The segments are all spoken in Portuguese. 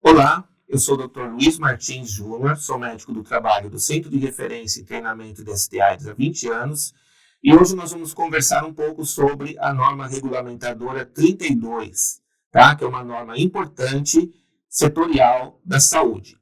Olá, eu sou o Dr. Luiz Martins Júnior, sou médico do trabalho do Centro de Referência e Treinamento de ST-AIDS há 20 anos e hoje nós vamos conversar um pouco sobre a norma regulamentadora 32, tá? Que é uma norma importante setorial da saúde.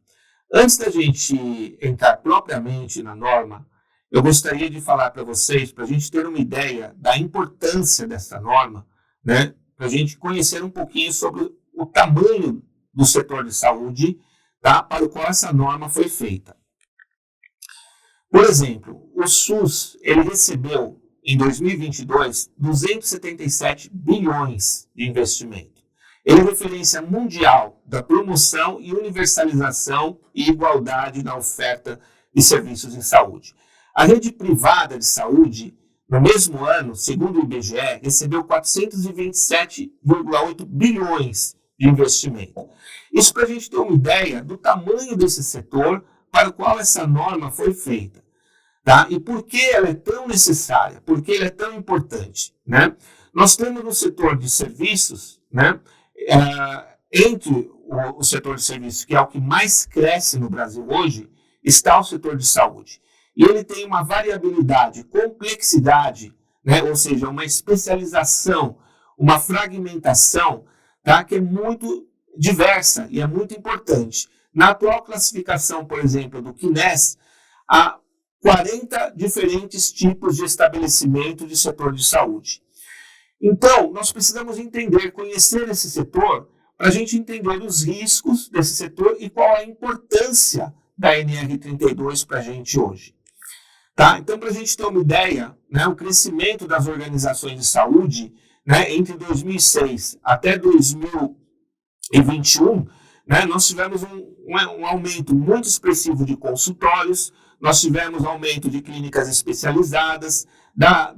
Antes da gente entrar propriamente na norma, eu gostaria de falar para vocês, para a gente ter uma ideia da importância dessa norma, né? Para a gente conhecer um pouquinho sobre o tamanho do setor de saúde, tá? Para o qual essa norma foi feita. Por exemplo, o SUS ele recebeu em 2022 277 bilhões de investimento. Ele é referência mundial da promoção e universalização e igualdade na oferta de serviços em saúde. A rede privada de saúde, no mesmo ano, segundo o IBGE, recebeu 427,8 bilhões de investimento. Isso para a gente ter uma ideia do tamanho desse setor para o qual essa norma foi feita. Tá? E por que ela é tão necessária? Por que ela é tão importante? Né? Nós temos no setor de serviços, né, entre o setor de serviços, que é o que mais cresce no Brasil hoje, está o setor de saúde. E ele tem uma variabilidade, complexidade, né, ou seja, uma especialização, uma fragmentação, tá, que é muito diversa e é muito importante. Na atual classificação, por exemplo, do CNES, há 40 diferentes tipos de estabelecimento de setor de saúde. Então, nós precisamos entender, conhecer esse setor, para a gente entender os riscos desse setor e qual a importância da NR32 para a gente hoje. Tá? Então, para a gente ter uma ideia, né, o crescimento das organizações de saúde, né, entre 2006 até 2021, né, nós tivemos um aumento muito expressivo de consultórios, nós tivemos aumento de clínicas especializadas, da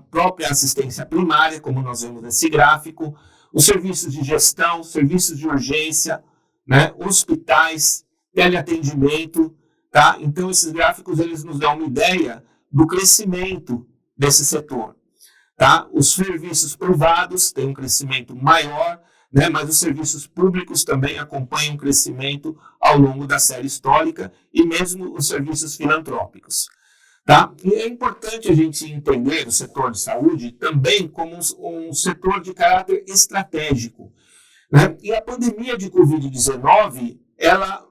própria assistência primária, como nós vemos nesse gráfico, os serviços de gestão, serviços de urgência, né, hospitais, teleatendimento, tá? Então, esses gráficos eles nos dão uma ideia do crescimento desse setor. Tá? Os serviços privados têm um crescimento maior, né, mas os serviços públicos também acompanham o crescimento ao longo da série histórica e mesmo os serviços filantrópicos. Tá? E é importante a gente entender o setor de saúde também como um setor de caráter estratégico. Né? E a pandemia de Covid-19, ela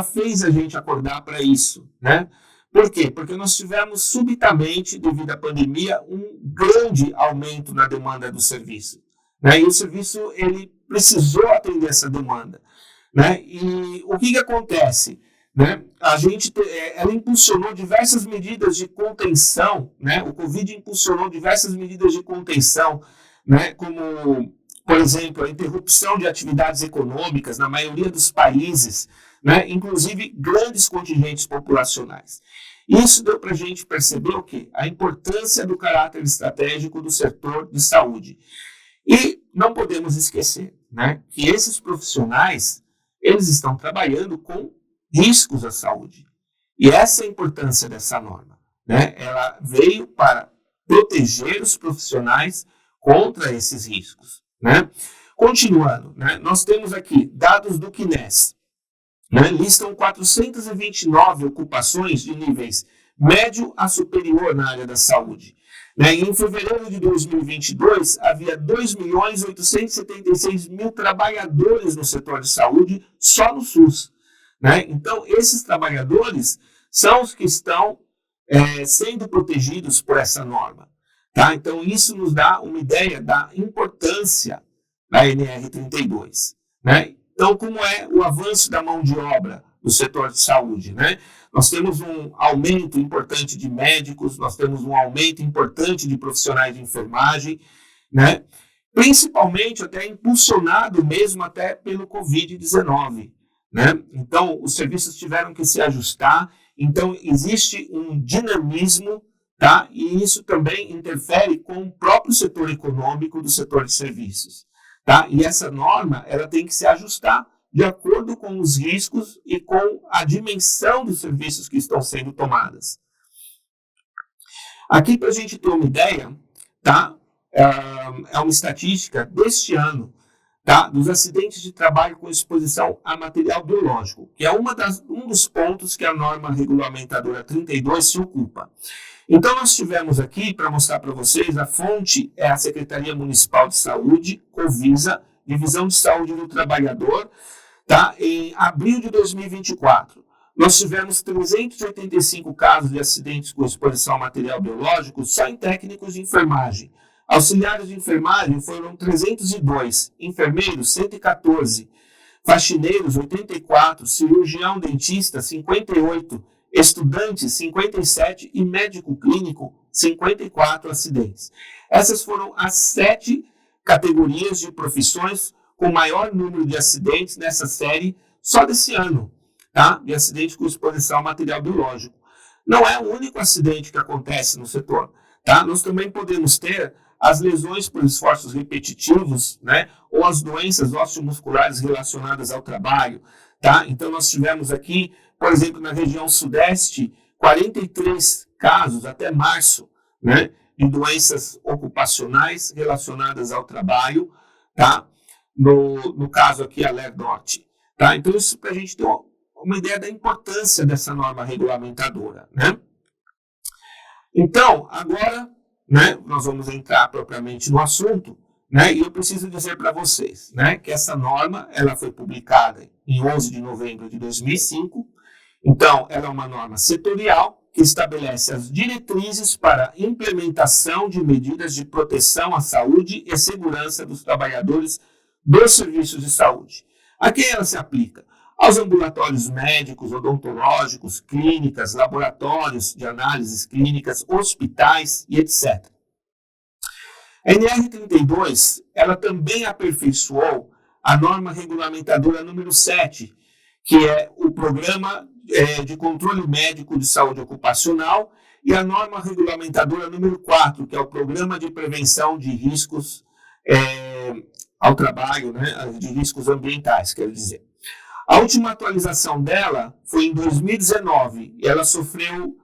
fez a gente acordar para isso. Né? Por quê? Porque nós tivemos subitamente, devido à pandemia, um grande aumento na demanda do serviço. Né? E o serviço ele precisou atender essa demanda. Né? E o que acontece? Né? Ela impulsionou diversas medidas de contenção, né? O Covid impulsionou diversas medidas de contenção, né? Como, por exemplo, a interrupção de atividades econômicas na maioria dos países, né? Inclusive grandes contingentes populacionais. Isso deu para a gente perceber o quê? A importância do caráter estratégico do setor de saúde. E não podemos esquecer, né, que esses profissionais eles estão trabalhando com riscos à saúde. E essa é a importância dessa norma. Né? Ela veio para proteger os profissionais contra esses riscos. Né? Continuando, né, nós temos aqui dados do CNES. Né, listam 429 ocupações de níveis médio a superior na área da saúde. Né, e em fevereiro de 2022, havia 2.876.000 trabalhadores no setor de saúde só no SUS. Né? Então, esses trabalhadores são os que estão sendo protegidos por essa norma. Tá? Então, isso nos dá uma ideia da importância da NR32. Né? Então, como é o avanço da mão de obra no setor de saúde? Né? Nós temos um aumento importante de médicos, nós temos um aumento importante de profissionais de enfermagem, né? Principalmente até impulsionado mesmo até pelo Covid-19. Né? Então, os serviços tiveram que se ajustar, então existe um dinamismo, tá? E isso também interfere com o próprio setor econômico do setor de serviços. Tá? E essa norma ela tem que se ajustar de acordo com os riscos e com a dimensão dos serviços que estão sendo tomadas. Aqui, para a gente ter uma ideia, tá? É uma estatística deste ano, tá, dos acidentes de trabalho com exposição a material biológico, que é um dos pontos que a norma regulamentadora 32 se ocupa. Então, nós tivemos aqui, para mostrar para vocês, a fonte é a Secretaria Municipal de Saúde, Covisa, Divisão de Saúde do Trabalhador, tá, em abril de 2024. Nós tivemos 385 casos de acidentes com exposição a material biológico só em técnicos de enfermagem. Auxiliares de enfermagem foram 302, enfermeiros 114, faxineiros 84, cirurgião dentista 58, estudantes 57 e médico clínico 54 acidentes. Essas foram as 7 categorias de profissões com maior número de acidentes nessa série só desse ano, tá? De acidentes com exposição a material biológico. Não é o único acidente que acontece no setor, tá? Nós também podemos ter as lesões por esforços repetitivos, né? Ou as doenças osteomusculares relacionadas ao trabalho, tá? Então, nós tivemos aqui, por exemplo, na região sudeste, 43 casos até março, né? De doenças ocupacionais relacionadas ao trabalho, tá? No caso aqui, a LER Norte, tá? Então, isso para a gente ter uma ideia da importância dessa norma regulamentadora, né? Então, agora, né, nós vamos entrar propriamente no assunto, né, e eu preciso dizer para vocês, né, que essa norma ela foi publicada em 11 de novembro de 2005, então ela é uma norma setorial que estabelece as diretrizes para a implementação de medidas de proteção à saúde e segurança dos trabalhadores dos serviços de saúde. A quem ela se aplica? Aos ambulatórios médicos, odontológicos, clínicas, laboratórios de análises clínicas, hospitais e etc. A NR32, ela também aperfeiçoou a norma regulamentadora número 7, que é o Programa de Controle Médico de Saúde Ocupacional, e a norma regulamentadora número 4, que é o Programa de Prevenção de Riscos ao Trabalho, né, de riscos ambientais, quero dizer. A última atualização dela foi em 2019, e ela sofreu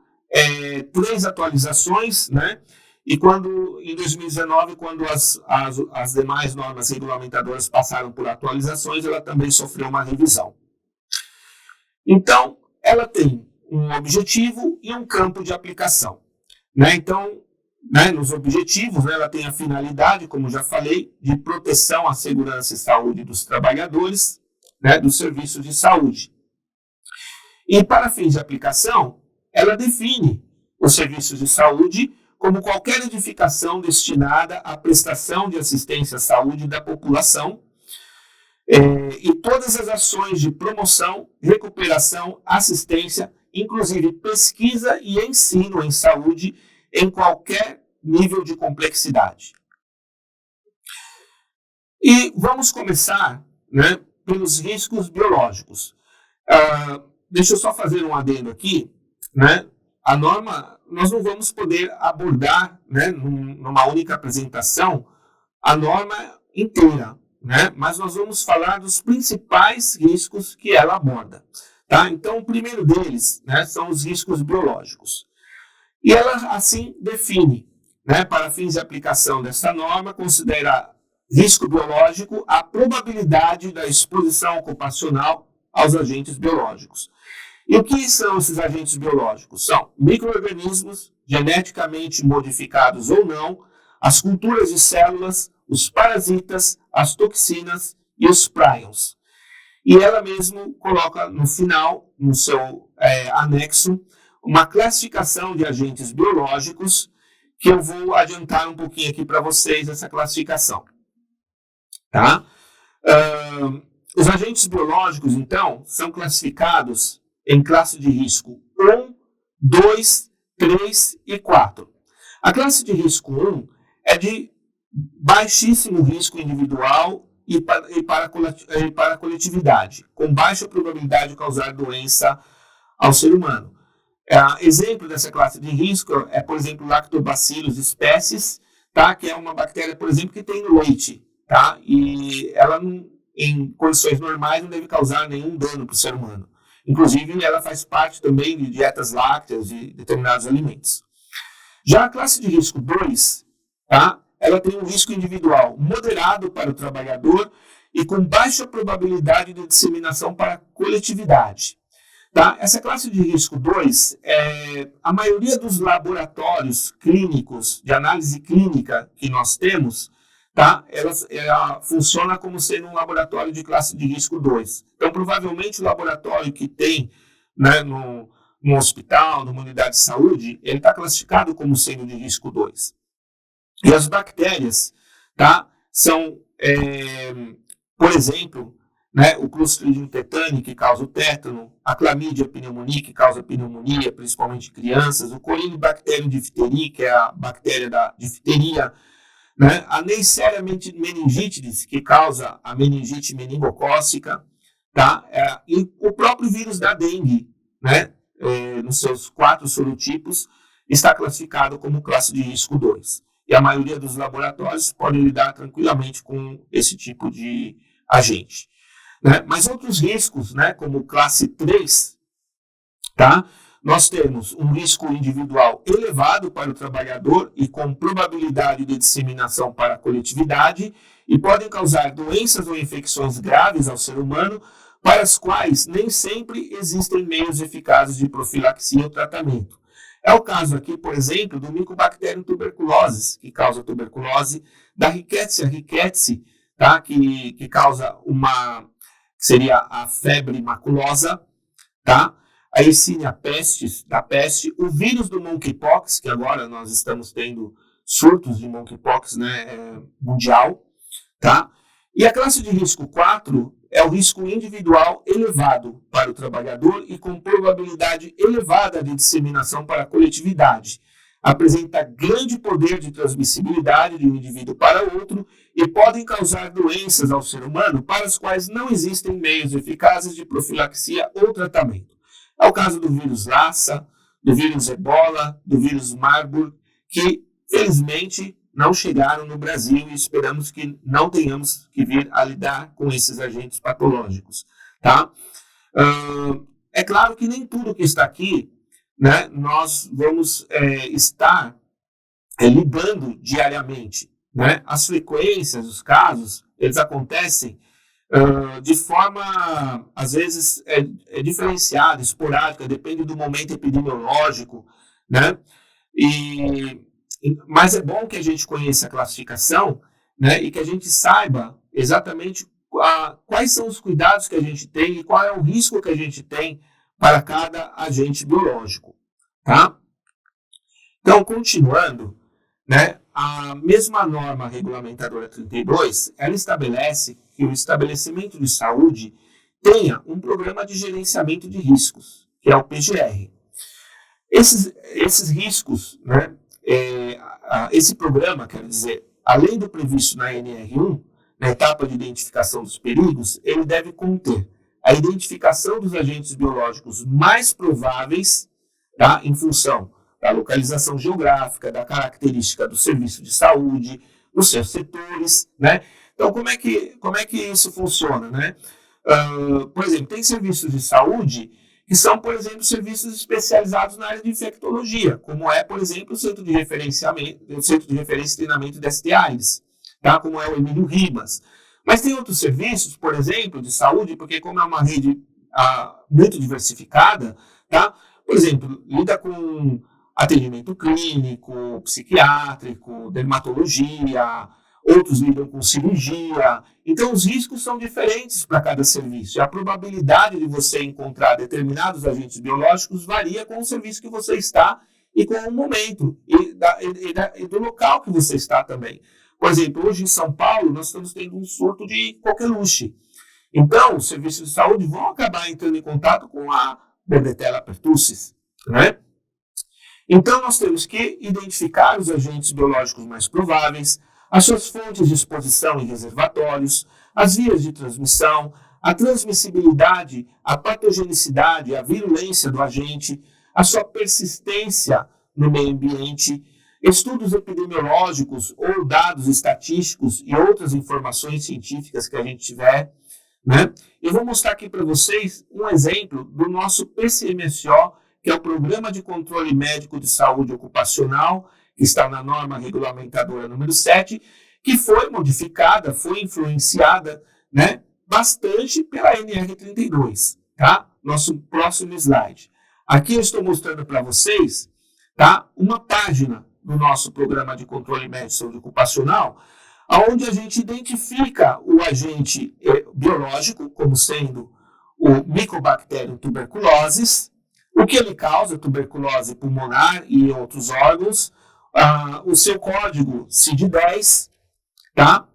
3 atualizações, né? E em 2019, quando as demais normas regulamentadoras passaram por atualizações, ela também sofreu uma revisão. Então, ela tem um objetivo e um campo de aplicação, né? Então, né, nos objetivos, né, ela tem a finalidade, como já falei, de proteção à segurança e saúde dos trabalhadores, né, dos serviços de saúde. E para fins de aplicação, ela define os serviços de saúde como qualquer edificação destinada à prestação de assistência à saúde da população e todas as ações de promoção, recuperação, assistência, inclusive pesquisa e ensino em saúde em qualquer nível de complexidade. E vamos começar, né, pelos riscos biológicos. Deixa eu só fazer um adendo aqui, né? A norma, nós não vamos poder abordar, né, numa única apresentação, a norma inteira, né? Mas nós vamos falar dos principais riscos que ela aborda, tá? Então, o primeiro deles, né, são os riscos biológicos. E ela, assim, define, né, para fins de aplicação dessa norma, considera risco biológico a probabilidade da exposição ocupacional aos agentes biológicos. E o que são esses agentes biológicos? São micro-organismos, geneticamente modificados ou não, as culturas de células, os parasitas, as toxinas e os prions. E ela mesmo coloca no final, no seu anexo, uma classificação de agentes biológicos, que eu vou adiantar um pouquinho aqui para vocês essa classificação. Tá? Os agentes biológicos, então, são classificados em classe de risco 1, 2, 3 e 4. A classe de risco 1 é de baixíssimo risco individual e para a coletividade, com baixa probabilidade de causar doença ao ser humano. Exemplo dessa classe de risco é, por exemplo, Lactobacillus species, tá? Que é uma bactéria, por exemplo, que tem no leite, tá? E ela, em condições normais, não deve causar nenhum dano para o ser humano. Inclusive, ela faz parte também de dietas lácteas de determinados alimentos. Já a classe de risco 2, tá? Ela tem um risco individual moderado para o trabalhador e com baixa probabilidade de disseminação para a coletividade. Tá? Essa classe de risco 2, a maioria dos laboratórios clínicos, de análise clínica que nós temos, tá? Ela funciona como sendo um laboratório de classe de risco 2. Então, provavelmente, o laboratório que tem, né, no hospital, numa unidade de saúde, ele está classificado como sendo de risco 2. E as bactérias, tá, são, por exemplo, né, o Clostridium tetani, que causa o tétano, a Chlamydia pneumoniae, que causa pneumonia, principalmente em crianças, o Corynebacterium diphtheriae, que é a bactéria da difteria, né, a Neisseria meningitidis, que causa a meningite meningocócica, tá, e o próprio vírus da dengue, né, nos seus 4 sorotipos, está classificado como classe de risco 2. E a maioria dos laboratórios pode lidar tranquilamente com esse tipo de agente. Né? Mas outros riscos, né, como classe 3, tá? Nós temos um risco individual elevado para o trabalhador e com probabilidade de disseminação para a coletividade e podem causar doenças ou infecções graves ao ser humano, para as quais nem sempre existem meios eficazes de profilaxia ou tratamento. É o caso aqui, por exemplo, do Mycobacterium tuberculosis, que causa tuberculose, da Rickettsia rickettsii, tá? que causa que seria a febre maculosa, tá? A Yersinia pestis, da peste, o vírus do monkeypox, que agora nós estamos tendo surtos de monkeypox, né, mundial, tá? E a classe de risco 4 é o risco individual elevado para o trabalhador e com probabilidade elevada de disseminação para a coletividade. Apresenta grande poder de transmissibilidade de um indivíduo para outro e podem causar doenças ao ser humano para as quais não existem meios eficazes de profilaxia ou tratamento. É o caso do vírus Lassa, do vírus Ebola, do vírus Marburg, que felizmente não chegaram no Brasil e esperamos que não tenhamos que vir a lidar com esses agentes patológicos. Tá? É claro que nem tudo que está aqui, né, nós vamos estar lidando diariamente. Né? As frequências, os casos, eles acontecem de forma, às vezes, diferenciada, esporádica, depende do momento epidemiológico, né? Mas é bom que a gente conheça a classificação, né, e que a gente saiba exatamente quais são os cuidados que a gente tem e qual é o risco que a gente tem para cada agente biológico. Tá? Então, continuando, né, a mesma norma regulamentadora 32, ela estabelece que o estabelecimento de saúde tenha um programa de gerenciamento de riscos, que é o PGR. Esses riscos, né, esse programa, quer dizer, além do previsto na NR1, na etapa de identificação dos perigos, ele deve conter a identificação dos agentes biológicos mais prováveis, tá, em função da localização geográfica, da característica do serviço de saúde, dos seus setores, né? Então, como é que isso funciona, né? Por exemplo, tem serviços de saúde que são, por exemplo, serviços especializados na área de infectologia, como é, por exemplo, o Centro de Referência e Treinamento de ST/AIDS, tá? Como é o Emílio Ribas. Mas tem outros serviços, por exemplo, de saúde, porque como é uma rede muito diversificada, tá? Por exemplo, lida com atendimento clínico, psiquiátrico, dermatologia, outros lidam com cirurgia. Então, os riscos são diferentes para cada serviço. E a probabilidade de você encontrar determinados agentes biológicos varia com o serviço que você está e com o momento e do local que você está também. Por exemplo, hoje em São Paulo, nós estamos tendo um surto de coqueluche. Então, os serviços de saúde vão acabar entrando em contato com a Bordetella pertussis, né? Então, nós temos que identificar os agentes biológicos mais prováveis, as suas fontes de exposição e reservatórios, as vias de transmissão, a transmissibilidade, a patogenicidade, a virulência do agente, a sua persistência no meio ambiente, estudos epidemiológicos ou dados estatísticos e outras informações científicas que a gente tiver, né? Eu vou mostrar aqui para vocês um exemplo do nosso PCMSO, que é o Programa de Controle Médico de Saúde Ocupacional, que está na norma regulamentadora número 7, que foi modificada, foi influenciada, né, bastante pela NR32, tá? Nosso próximo slide. Aqui eu estou mostrando para vocês, tá, uma página do nosso programa de controle médio de saúde ocupacional, onde a gente identifica o agente biológico como sendo o Mycobacterium tuberculosis, o que ele causa, tuberculose pulmonar e outros órgãos, o seu código CID-10, tá?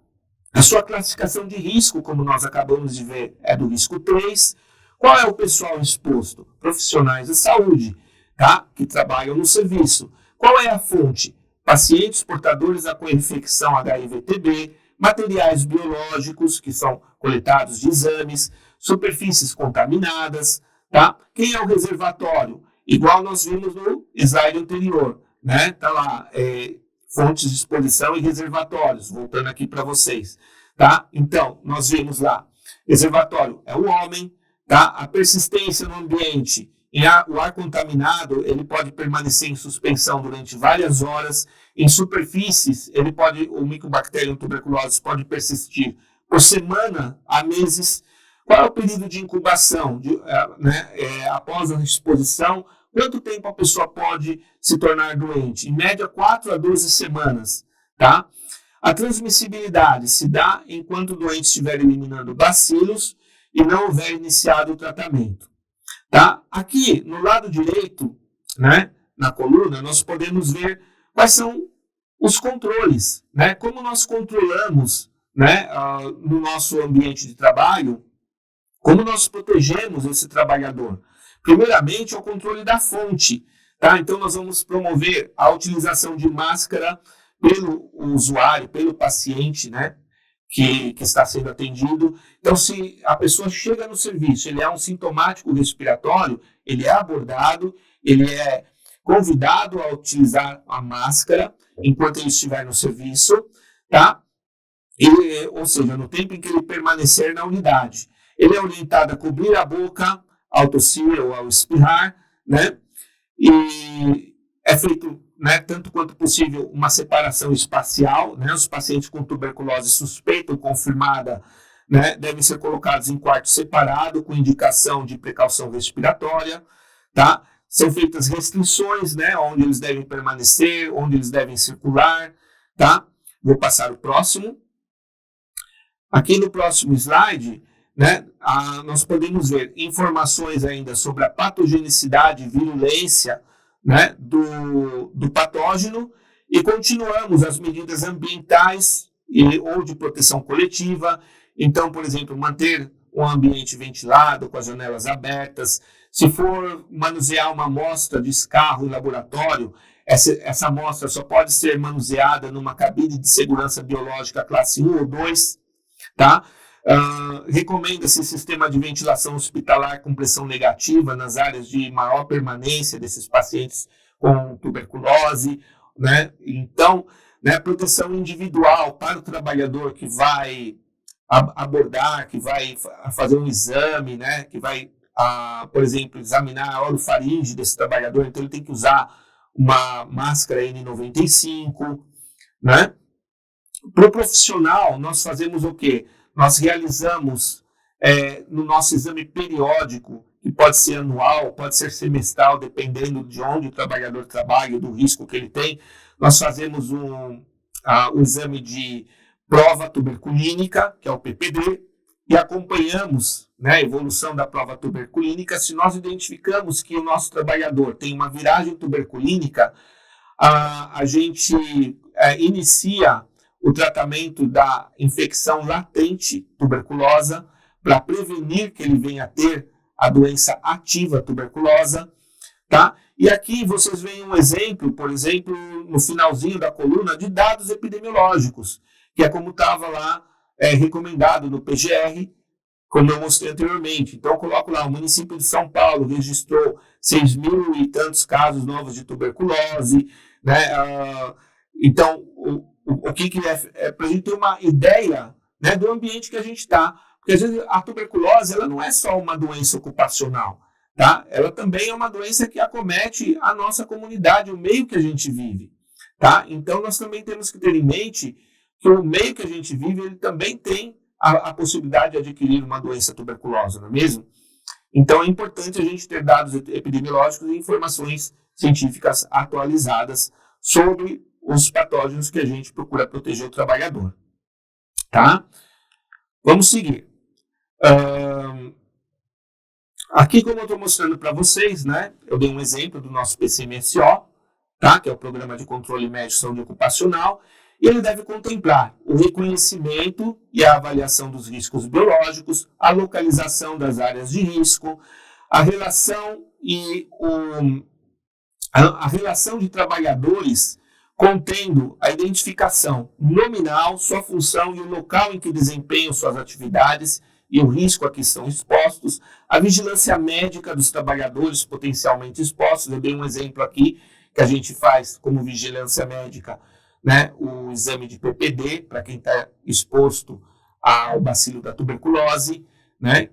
A sua classificação de risco, como nós acabamos de ver, é do risco 3. Qual é o pessoal exposto? Profissionais de saúde, tá? Que trabalham no serviço. Qual é a fonte? Pacientes portadores da co-infecção HIV-TB, materiais biológicos que são coletados de exames, superfícies contaminadas, tá? Quem é o reservatório? Igual nós vimos no slide anterior, né? Tá lá, fontes de exposição e reservatórios, voltando aqui para vocês, tá? Então, nós vimos lá, reservatório é o homem, tá? A persistência no ambiente, o ar contaminado, ele pode permanecer em suspensão durante várias horas. Em superfícies, o Mycobacterium tuberculosis pode persistir por semana a meses. Qual é o período de incubação, após a exposição? Quanto tempo a pessoa pode se tornar doente? Em média, 4 a 12 semanas, tá? A transmissibilidade se dá enquanto o doente estiver eliminando bacilos e não houver iniciado o tratamento. Tá? Aqui, no lado direito, né, na coluna, nós podemos ver quais são os controles, né? Como nós controlamos, né, no nosso ambiente de trabalho, como nós protegemos esse trabalhador. Primeiramente, é o controle da fonte. Tá? Então, nós vamos promover a utilização de máscara pelo usuário, pelo paciente, né, que está sendo atendido. Então, se a pessoa chega no serviço, ele é um sintomático respiratório, ele é abordado, ele é convidado a utilizar a máscara enquanto ele estiver no serviço, tá? Ou seja, no tempo em que ele permanecer na unidade. Ele é orientado a cobrir a boca ao tossir ou ao espirrar, né? E é feito, né, tanto quanto possível, uma separação espacial, né? Os pacientes com tuberculose suspeita ou confirmada, né, devem ser colocados em quarto separado, com indicação de precaução respiratória, tá? São feitas restrições, né, onde eles devem permanecer, onde eles devem circular, tá? Vou passar o próximo. Aqui no próximo slide, né, nós podemos ver informações ainda sobre a patogenicidade e virulência, né, do patógeno, e continuamos as medidas ambientais ou de proteção coletiva. Então, por exemplo, manter um ambiente ventilado, com as janelas abertas. Se for manusear uma amostra de escarro em laboratório, essa amostra só pode ser manuseada numa cabine de segurança biológica classe 1 ou 2, tá? Recomenda-se sistema de ventilação hospitalar com pressão negativa nas áreas de maior permanência desses pacientes com tuberculose, né? Então, né, proteção individual para o trabalhador que vai abordar, que vai fazer um exame, né, que vai, por exemplo, examinar a orofaringe desse trabalhador, então ele tem que usar uma máscara N95, né? Para o profissional, nós fazemos o quê? Nós realizamos no nosso exame periódico, que pode ser anual, pode ser semestral, dependendo de onde o trabalhador trabalha, do risco que ele tem. Nós fazemos um exame de prova tuberculínica, que é o PPD, e acompanhamos, né, a evolução da prova tuberculínica. Se nós identificamos que o nosso trabalhador tem uma viragem tuberculínica, a gente inicia o tratamento da infecção latente tuberculosa para prevenir que ele venha a ter a doença ativa tuberculosa, tá? E aqui vocês veem um exemplo, por exemplo, no finalzinho da coluna, de dados epidemiológicos, que é como estava lá recomendado no PGR, como eu mostrei anteriormente. Então, eu coloco lá, o município de São Paulo registrou 6.000 e tantos casos novos de tuberculose, né? Então, o que é para a gente ter uma ideia, né, do ambiente que a gente está. Porque, às vezes, a tuberculose ela não é só uma doença ocupacional, tá? Ela também é uma doença que acomete a nossa comunidade, o meio que a gente vive, tá? Então, nós também temos que ter em mente que o meio que a gente vive, ele também tem a possibilidade de adquirir uma doença tuberculosa, não é mesmo? Então é importante a gente ter dados epidemiológicos e informações científicas atualizadas sobre os patógenos que a gente procura proteger o trabalhador. Tá? Vamos seguir. Aqui, como eu estou mostrando para vocês, né, eu dei um exemplo do nosso PCMSO, tá, que é o Programa de Controle Médico de Saúde Ocupacional, e ele deve contemplar o reconhecimento e a avaliação dos riscos biológicos, a localização das áreas de risco, a relação a relação de trabalhadores contendo a identificação nominal, sua função e o local em que desempenham suas atividades e o risco a que estão expostos, a vigilância médica dos trabalhadores potencialmente expostos. Eu dei um exemplo aqui que a gente faz como vigilância médica, né, o exame de PPD para quem está exposto ao bacilo da tuberculose, né,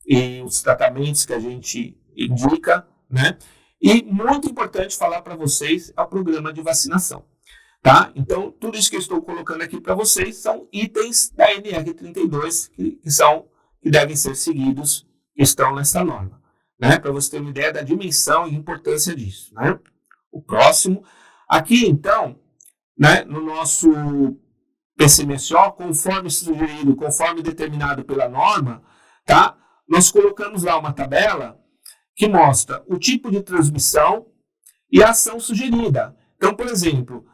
e os tratamentos que a gente indica, né, e muito importante falar para vocês é o programa de vacinação, tá? Então, tudo isso que eu estou colocando aqui para vocês são itens da NR32 que devem ser seguidos, que estão nessa norma, né? Para você ter uma ideia da dimensão e importância disso, né? O próximo, aqui então, né, no nosso PCMSO, conforme sugerido, conforme determinado pela norma, tá? Nós colocamos lá uma tabela que mostra o tipo de transmissão e a ação sugerida. Então, por exemplo,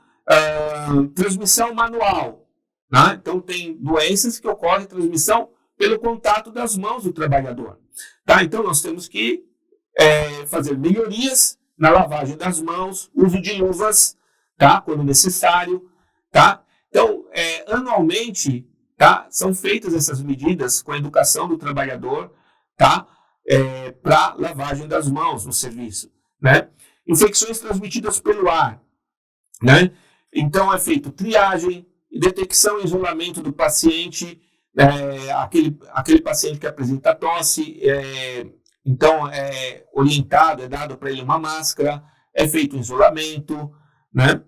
transmissão manual, né? Então tem doenças que ocorrem transmissão pelo contato das mãos do trabalhador, tá? Então nós temos que fazer melhorias na lavagem das mãos, uso de luvas, tá? Quando necessário, tá? Então, anualmente, tá? São feitas essas medidas com a educação do trabalhador, tá? Para lavagem das mãos no serviço, né? Infecções transmitidas pelo ar, né? Então é feito triagem, detecção e isolamento do paciente, aquele paciente que apresenta tosse, então é orientado, é dado para ele uma máscara, é feito um isolamento, né?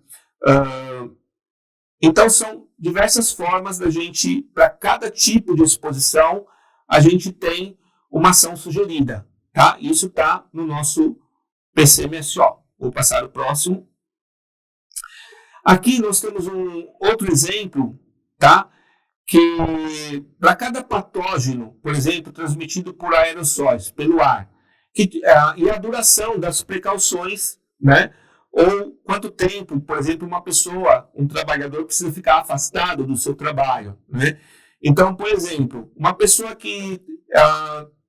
Então são diversas formas da gente, para cada tipo de exposição, a gente tem uma ação sugerida, tá? Isso está no nosso PCMSO. Vou passar o próximo. Aqui nós temos um outro exemplo, tá? Que para cada patógeno, por exemplo, transmitido por aerossóis, pelo ar, e a duração das precauções, né? Ou quanto tempo, por exemplo, um trabalhador precisa ficar afastado do seu trabalho, né? Então, por exemplo, uma pessoa que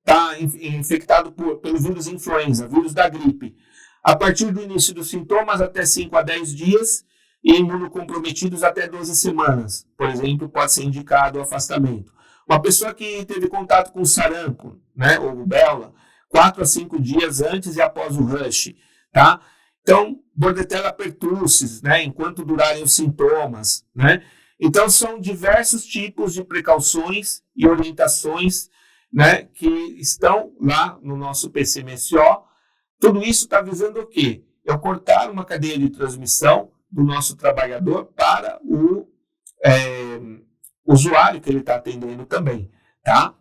está infectado pelo vírus influenza, vírus da gripe, a partir do início dos sintomas até 5 a 10 dias e imunocomprometidos até 12 semanas, por exemplo, pode ser indicado o afastamento. Uma pessoa que teve contato com sarampo, né, ou rubéola, 4 a 5 dias antes e após o rush, tá? Então, Bordetella pertussis, né, enquanto durarem os sintomas, né? Então, são diversos tipos de precauções e orientações, né, que estão lá no nosso PCMSO. Tudo isso está visando o quê? É cortar uma cadeia de transmissão do nosso trabalhador para o usuário que ele está atendendo também, tá?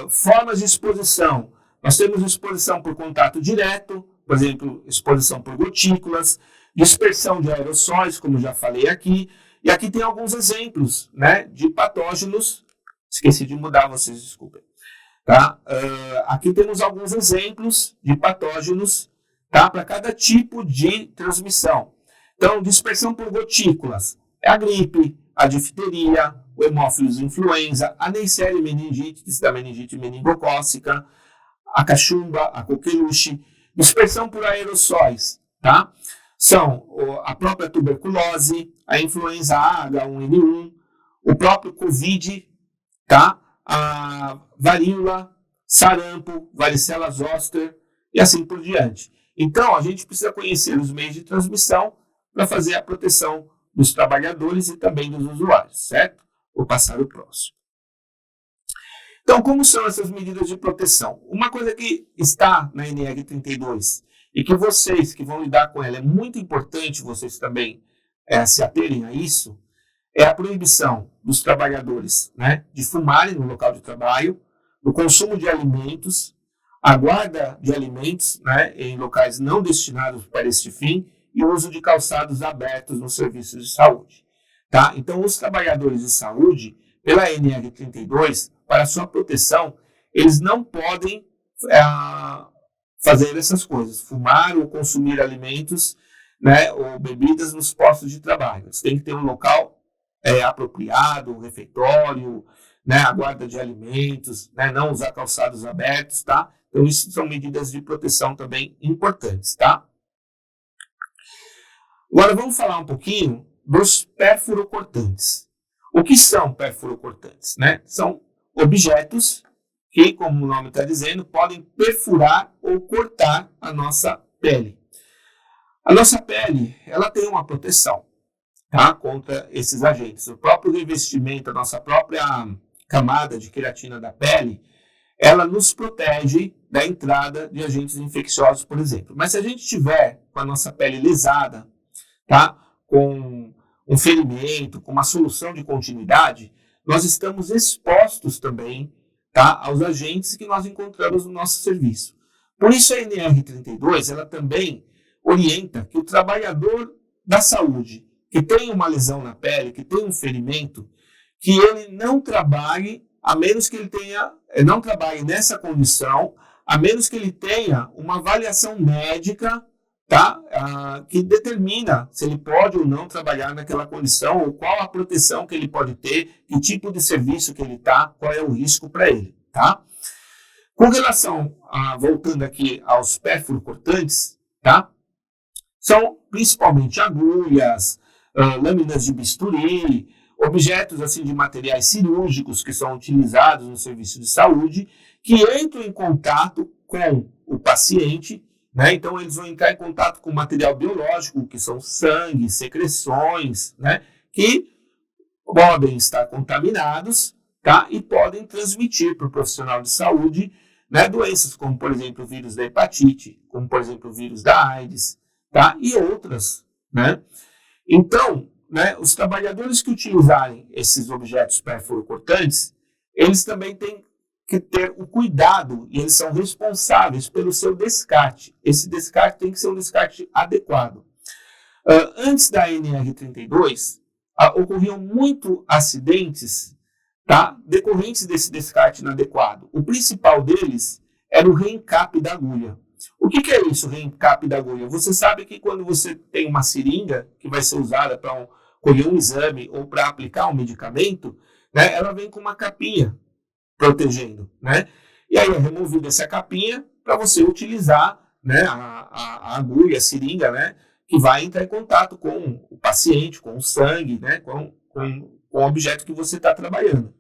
Formas de exposição. Nós temos exposição por contato direto, por exemplo, exposição por gotículas, dispersão de aerossóis, como já falei aqui, e aqui tem alguns exemplos, né, de patógenos. Esqueci de mudar, vocês desculpem. Tá? Aqui temos alguns exemplos de patógenos, tá, para cada tipo de transmissão. Então, dispersão por gotículas é a gripe, a difteria, o hemófilos influenza, a Neisseria meningitis, da meningite meningocócica, a cachumba, a coqueluche. Dispersão por aerossóis, tá? São a própria tuberculose, a influenza A, H1N1, o próprio Covid, tá? A varíola, sarampo, varicela zoster e assim por diante. Então, a gente precisa conhecer os meios de transmissão para fazer a proteção dos trabalhadores e também dos usuários, certo? Vou passar o próximo. Então, como são essas medidas de proteção? Uma coisa que está na NR32 e que vocês que vão lidar com ela, é muito importante vocês também se aterem a isso, é a proibição dos trabalhadores, né, de fumarem no local de trabalho, o consumo de alimentos, a guarda de alimentos, né, em locais não destinados para este fim e o uso de calçados abertos nos serviços de saúde. Tá? Então, os trabalhadores de saúde, pela NR32, para sua proteção, eles não podem fazer essas coisas, fumar ou consumir alimentos, né, ou bebidas nos postos de trabalho. Eles têm que ter um local apropriado, um refeitório, né, a guarda de alimentos, né, não usar calçados abertos, tá? Então, isso são medidas de proteção também importantes, tá? Agora, vamos falar um pouquinho dos perfurocortantes. O que são perfurocortantes, né? São objetos que, como o nome está dizendo, podem perfurar ou cortar a nossa pele. A nossa pele, ela tem uma proteção, tá, contra esses agentes. O próprio revestimento, a nossa própria camada de queratina da pele, ela nos protege da entrada de agentes infecciosos, por exemplo. Mas se a gente tiver com a nossa pele lesada, tá, com um ferimento, com uma solução de continuidade, nós estamos expostos também, tá, aos agentes que nós encontramos no nosso serviço. Por isso a NR32, ela também orienta que o trabalhador da saúde que tem uma lesão na pele, que tem um ferimento, que ele não trabalhe, a menos que ele não trabalhe nessa condição, a menos que ele tenha uma avaliação médica, tá, que determina se ele pode ou não trabalhar naquela condição, ou qual a proteção que ele pode ter, que tipo de serviço que ele está, qual é o risco para ele, tá? Com relação, voltando aqui aos perfurocortantes, tá? São principalmente agulhas, lâminas de bisturi, objetos assim de materiais cirúrgicos que são utilizados no serviço de saúde, que entram em contato com o paciente, né? Então eles vão entrar em contato com material biológico, que são sangue, secreções, né, que podem estar contaminados, tá, e podem transmitir para o profissional de saúde, né, doenças como, por exemplo, o vírus da hepatite, como, por exemplo, o vírus da AIDS, tá, e outras, né? Então, né, os trabalhadores que utilizarem esses objetos perfurocortantes, eles também têm que ter o cuidado e eles são responsáveis pelo seu descarte. Esse descarte tem que ser um descarte adequado. Antes da NR32, ocorriam muito acidentes, tá, decorrentes desse descarte inadequado. O principal deles era o reencape da agulha. O que é isso, reencape da agulha? Você sabe que quando você tem uma seringa que vai ser usada para colher um exame ou para aplicar um medicamento, né, ela vem com uma capinha protegendo, né? E aí é removida essa capinha para você utilizar, né, a agulha, a seringa, né, que vai entrar em contato com o paciente, com o sangue, né, com o objeto que você está trabalhando.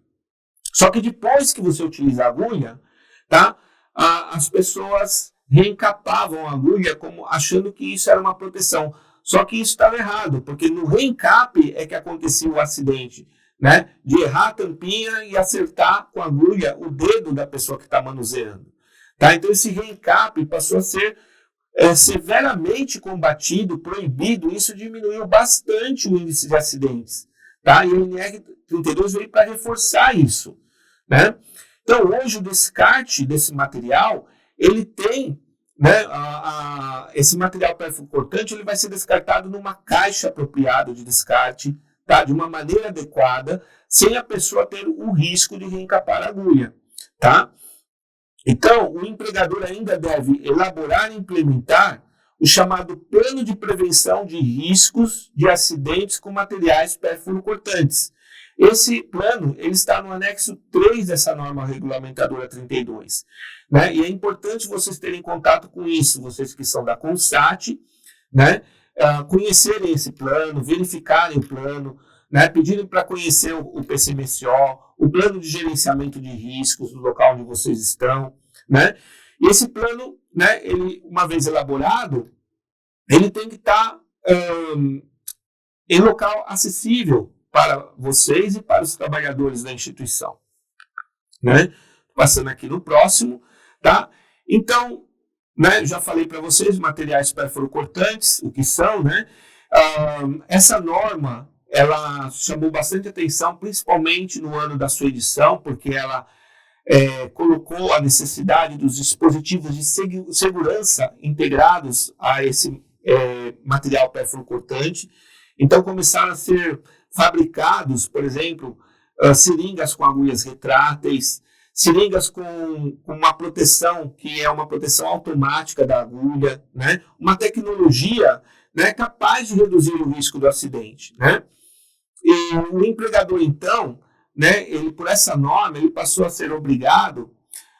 Só que depois que você utiliza a agulha, tá, as pessoas reencapavam a agulha como achando que isso era uma proteção. Só que isso estava errado, porque no reencape é que acontecia o acidente, né, de errar a tampinha e acertar com a agulha o dedo da pessoa que está manuseando. Tá? Então esse reencape passou a ser severamente combatido, proibido. Isso diminuiu bastante o índice de acidentes. Tá? E o NR32 veio para reforçar isso, né? Então hoje o descarte desse material, ele tem, né, esse material perfurocortante, ele vai ser descartado numa caixa apropriada de descarte, tá, de uma maneira adequada, sem a pessoa ter o risco de reencapar a agulha, tá? Então, o empregador ainda deve elaborar e implementar o chamado plano de prevenção de riscos de acidentes com materiais perfurocortantes. Esse plano, ele está no anexo 3 dessa norma regulamentadora 32, né? E é importante vocês terem contato com isso, vocês que são da CONSAT, né? Conhecerem esse plano, verificarem o plano, né, pedirem para conhecer o PCMSO, o plano de gerenciamento de riscos no local onde vocês estão, né? E esse plano, né, ele, uma vez elaborado, ele tem que estar em local acessível para vocês e para os trabalhadores da instituição, né? Passando aqui no próximo, tá? Então, né, já falei para vocês materiais perfurocortantes, o que são, né? Essa norma, ela chamou bastante atenção, principalmente no ano da sua edição, porque ela colocou a necessidade dos dispositivos de segurança integrados a esse material perfluorocortante. Então começaram a ser fabricados, por exemplo, seringas com agulhas retráteis, seringas com uma proteção que é uma proteção automática da agulha, né? Uma tecnologia, né, capaz de reduzir o risco do acidente, né? E o empregador, então, né, ele, por essa norma, ele passou a ser obrigado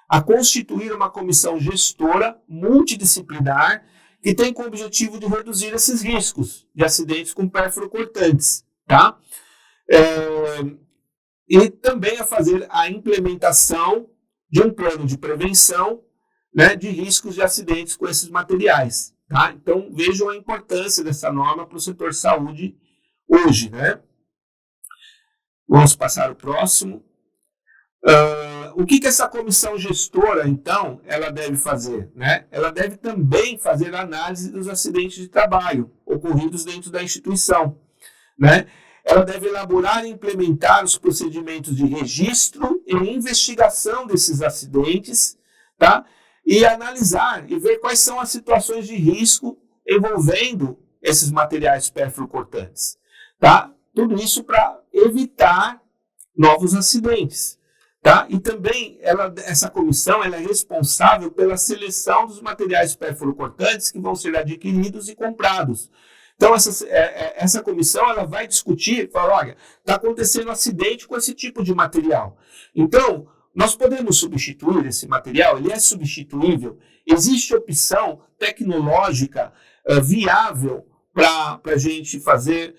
a constituir uma comissão gestora multidisciplinar que tem como objetivo de reduzir esses riscos de acidentes com perfluorocortantes, tá? E também a fazer a implementação de um plano de prevenção, né, de riscos de acidentes com esses materiais, tá? Então, vejam a importância dessa norma para o setor saúde hoje, né? Vamos passar o próximo. O que essa comissão gestora, então, ela deve fazer, né? Ela deve também fazer a análise dos acidentes de trabalho ocorridos dentro da instituição, né? Ela deve elaborar e implementar os procedimentos de registro e investigação desses acidentes, tá? E analisar e ver quais são as situações de risco envolvendo esses materiais perfluorocortantes, tá? Tudo isso para evitar novos acidentes, tá? E também essa comissão ela é responsável pela seleção dos materiais perfluorocortantes que vão ser adquiridos e comprados. Então, essa comissão ela vai discutir, falar, olha, está acontecendo um acidente com esse tipo de material. Então, nós podemos substituir esse material, ele é substituível, existe opção tecnológica viável para a gente fazer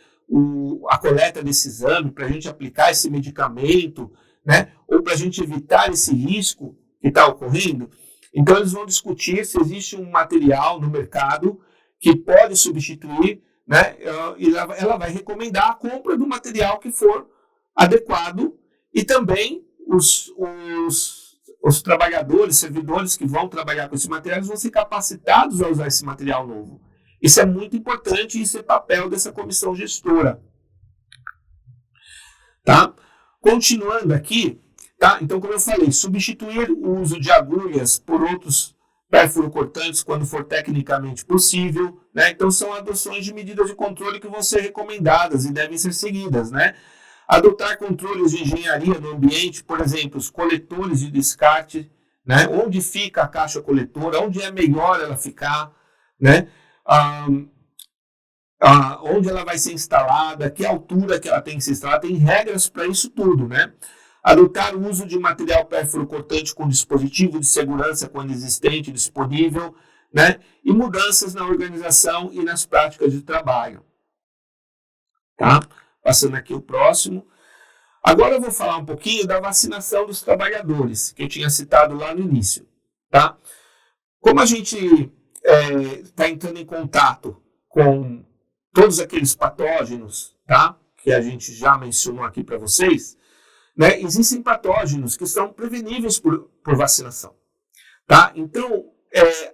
a coleta desse exame, para a gente aplicar esse medicamento, né, ou para a gente evitar esse risco que está ocorrendo. Então, eles vão discutir se existe um material no mercado que pode substituir, né, e ela vai recomendar a compra do material que for adequado e também os trabalhadores, servidores que vão trabalhar com esse material vão ser capacitados a usar esse material novo. Isso é muito importante e isso é papel dessa comissão gestora. Tá? Continuando aqui, tá? Então, como eu falei, substituir o uso de agulhas por outros perfluorocortantes quando for tecnicamente possível, né? Então são adoções de medidas de controle que vão ser recomendadas e devem ser seguidas, né? Adotar controles de engenharia no ambiente, por exemplo, os coletores de descarte, né? Onde fica a caixa coletora, onde é melhor ela ficar, né? Onde ela vai ser instalada, que altura que ela tem que ser instalada, tem regras para isso tudo, né? Adotar o uso de material perfluorocortante com dispositivo de segurança quando existente, disponível, né? E mudanças na organização e nas práticas de trabalho. Tá? Passando aqui o próximo. Agora eu vou falar um pouquinho da vacinação dos trabalhadores, que eu tinha citado lá no início. Tá? Como a gente está entrando em contato com todos aqueles patógenos, tá? Que a gente já mencionou aqui para vocês, né, existem patógenos que são preveníveis por vacinação. Tá? Então,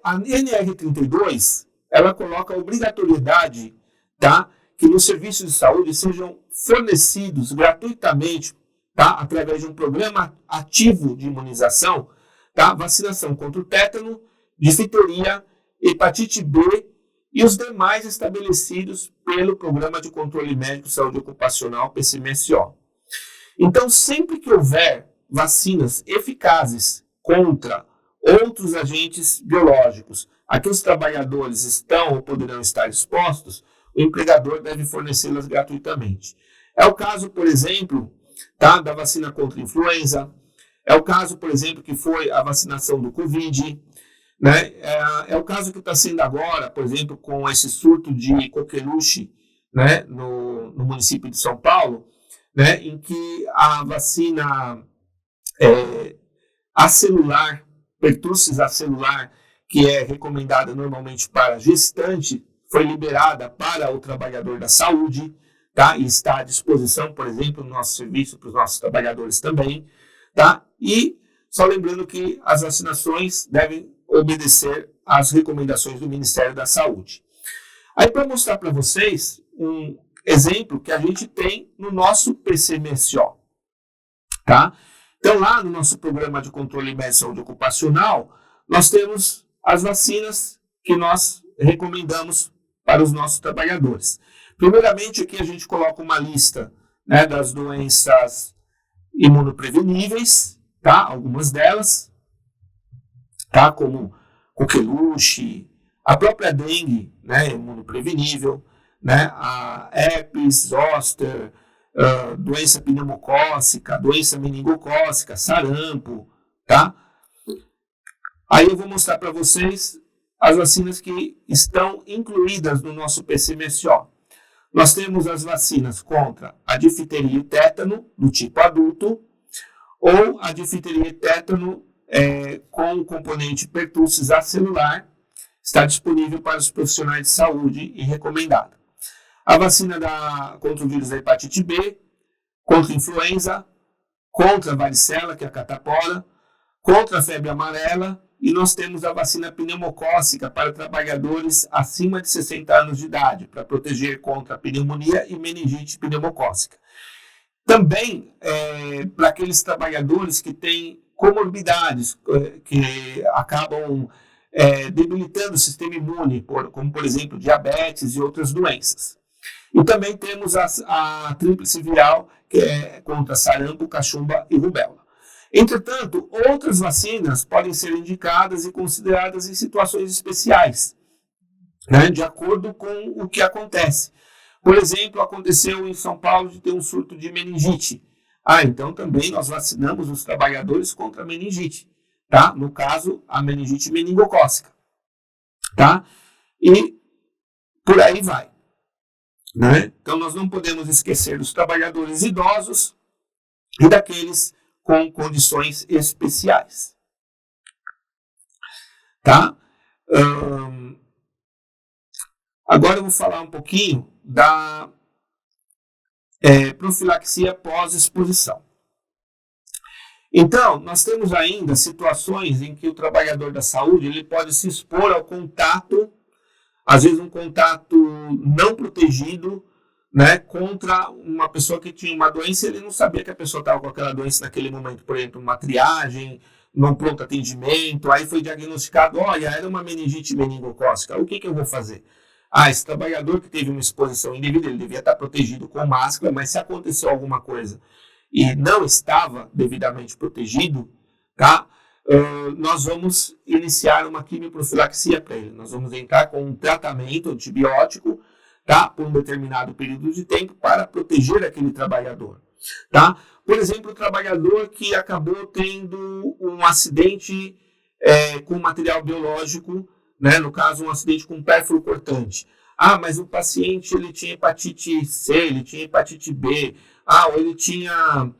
a NR32, ela coloca a obrigatoriedade, tá, que nos serviços de saúde sejam fornecidos gratuitamente, tá, através de um programa ativo de imunização, tá, vacinação contra o tétano, difteria, hepatite B e os demais estabelecidos pelo Programa de Controle Médico de Saúde Ocupacional, PCMSO. Então, sempre que houver vacinas eficazes contra outros agentes biológicos a que os trabalhadores estão ou poderão estar expostos, o empregador deve fornecê-las gratuitamente. É o caso, por exemplo, tá, da vacina contra a influenza, é o caso, por exemplo, que foi a vacinação do Covid, né? É o caso que está sendo agora, por exemplo, com esse surto de coqueluche, né, no município de São Paulo, né, em que a vacina acelular, pertussis acelular, que é recomendada normalmente para gestante, foi liberada para o trabalhador da saúde, tá? E está à disposição, por exemplo, no nosso serviço para os nossos trabalhadores também, tá? E só lembrando que as vacinações devem obedecer às recomendações do Ministério da Saúde. Aí, para mostrar para vocês exemplo que a gente tem no nosso PCMSO, tá? Então, lá no nosso programa de controle e média de saúde ocupacional, nós temos as vacinas que nós recomendamos para os nossos trabalhadores. Primeiramente, aqui a gente coloca uma lista, né, das doenças imunopreveníveis, tá? Algumas delas, tá? Como coqueluche, a própria dengue, né, imunoprevenível, né? A herpes, zoster, doença pneumocócica, doença meningocócica, sarampo, tá? Aí eu vou mostrar para vocês as vacinas que estão incluídas no nosso PCMSO. Nós temos as vacinas contra a difteria e tétano, do tipo adulto, ou a difteria e tétano com o componente pertussis acelular, está disponível para os profissionais de saúde e recomendada. A vacina contra o vírus da hepatite B, contra a influenza, contra a varicela, que é a catapora, contra a febre amarela, e nós temos a vacina pneumocócica para trabalhadores acima de 60 anos de idade, para proteger contra a pneumonia e meningite pneumocócica. Também para aqueles trabalhadores que têm comorbidades, que acabam debilitando o sistema imune, como por exemplo diabetes e outras doenças. E também temos a tríplice viral, que é contra sarampo, cachumba e rubéola. Entretanto, outras vacinas podem ser indicadas e consideradas em situações especiais, né, de acordo com o que acontece. Por exemplo, aconteceu em São Paulo de ter um surto de meningite. Então também nós vacinamos os trabalhadores contra a meningite, tá? No caso, a meningite meningocócica, tá? E por aí vai, né? Então nós não podemos esquecer dos trabalhadores idosos e daqueles com condições especiais, tá? Agora eu vou falar um pouquinho da profilaxia pós-exposição. Então, nós temos ainda situações em que o trabalhador da saúde ele pode se expor ao contato, às vezes um contato não protegido, né, contra uma pessoa que tinha uma doença, ele não sabia que a pessoa estava com aquela doença naquele momento, por exemplo, uma triagem, num pronto atendimento, aí foi diagnosticado, olha, era uma meningite meningocócica, o que eu vou fazer? Esse trabalhador que teve uma exposição indevida, ele devia estar protegido com máscara, mas se aconteceu alguma coisa e não estava devidamente protegido, tá? Nós vamos iniciar uma quimioprofilaxia para ele, nós vamos entrar com um tratamento antibiótico, tá? Por um determinado período de tempo para proteger aquele trabalhador, tá? Por exemplo, o trabalhador que acabou tendo um acidente com material biológico, né? No caso, um acidente com pérfuro cortante. Mas o paciente ele tinha hepatite C, ele tinha hepatite B, ou ele tinha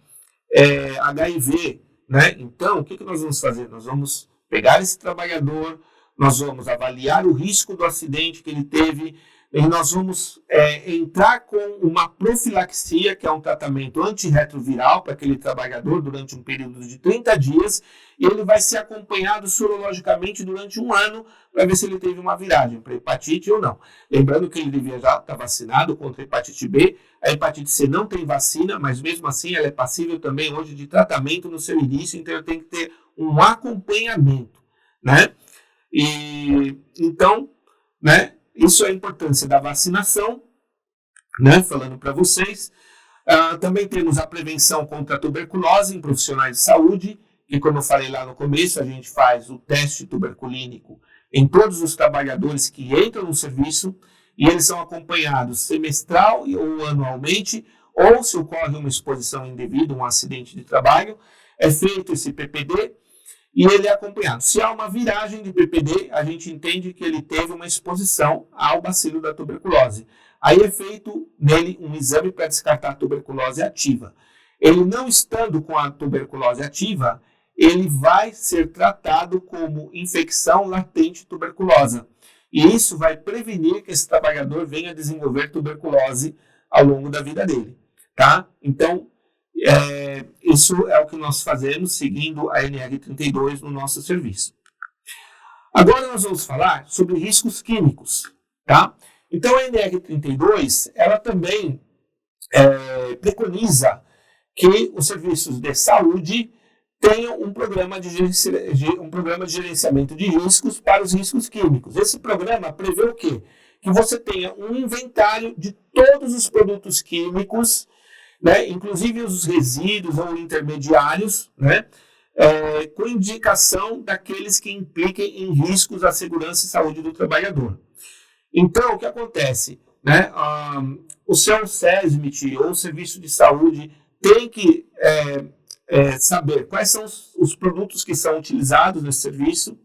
HIV, né? Então, o que nós vamos fazer? Nós vamos pegar esse trabalhador, nós vamos avaliar o risco do acidente que ele teve, e nós vamos entrar com uma profilaxia, que é um tratamento antirretroviral para aquele trabalhador durante um período de 30 dias, e ele vai ser acompanhado sorologicamente durante um ano para ver se ele teve uma viragem para hepatite ou não. Lembrando que ele devia já estar vacinado contra a hepatite B, a hepatite C não tem vacina, mas mesmo assim ela é passível também hoje de tratamento no seu início, então ele tem que ter um acompanhamento, né? E então, né? Isso é a importância da vacinação, né? Falando para vocês. Também temos a prevenção contra a tuberculose em profissionais de saúde, que como eu falei lá no começo, a gente faz o teste tuberculínico em todos os trabalhadores que entram no serviço, e eles são acompanhados semestral ou anualmente, ou se ocorre uma exposição indevida, um acidente de trabalho, é feito esse PPD, e ele é acompanhado. Se há uma viragem de PPD, a gente entende que ele teve uma exposição ao bacilo da tuberculose. Aí é feito nele um exame para descartar a tuberculose ativa. Ele não estando com a tuberculose ativa, ele vai ser tratado como infecção latente tuberculosa. E isso vai prevenir que esse trabalhador venha a desenvolver tuberculose ao longo da vida dele, tá? Então, isso é o que nós fazemos seguindo a NR32 no nosso serviço. Agora nós vamos falar sobre riscos químicos, tá? Então, a NR32, ela também preconiza que os serviços de saúde tenham um programa de gerenciamento de riscos para os riscos químicos. Esse programa prevê o quê? Que você tenha um inventário de todos os produtos químicos, né, inclusive os resíduos ou intermediários, né, com indicação daqueles que impliquem em riscos à segurança e saúde do trabalhador. Então, o que acontece? Né, o seu SESMIT ou o serviço de saúde tem que saber quais são os produtos que são utilizados nesse serviço,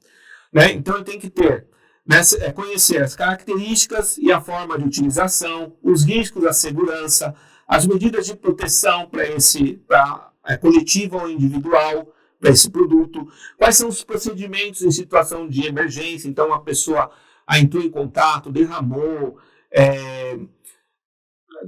né? Então ele tem que ter, né, conhecer as características e a forma de utilização, os riscos da segurança, as medidas de proteção para coletiva ou individual para esse produto, quais são os procedimentos em situação de emergência. Então a pessoa entrou em contato, derramou,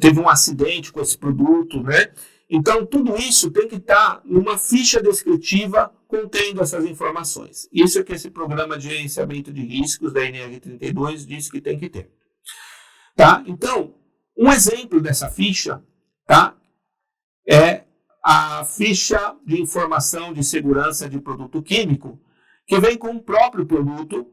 teve um acidente com esse produto, né? Então, tudo isso tem que estar numa ficha descritiva contendo essas informações. Isso é que esse programa de gerenciamento de riscos da NR32 diz que tem que ter. Tá? Então, um exemplo dessa ficha, tá, é a ficha de informação de segurança de produto químico, que vem com o próprio produto,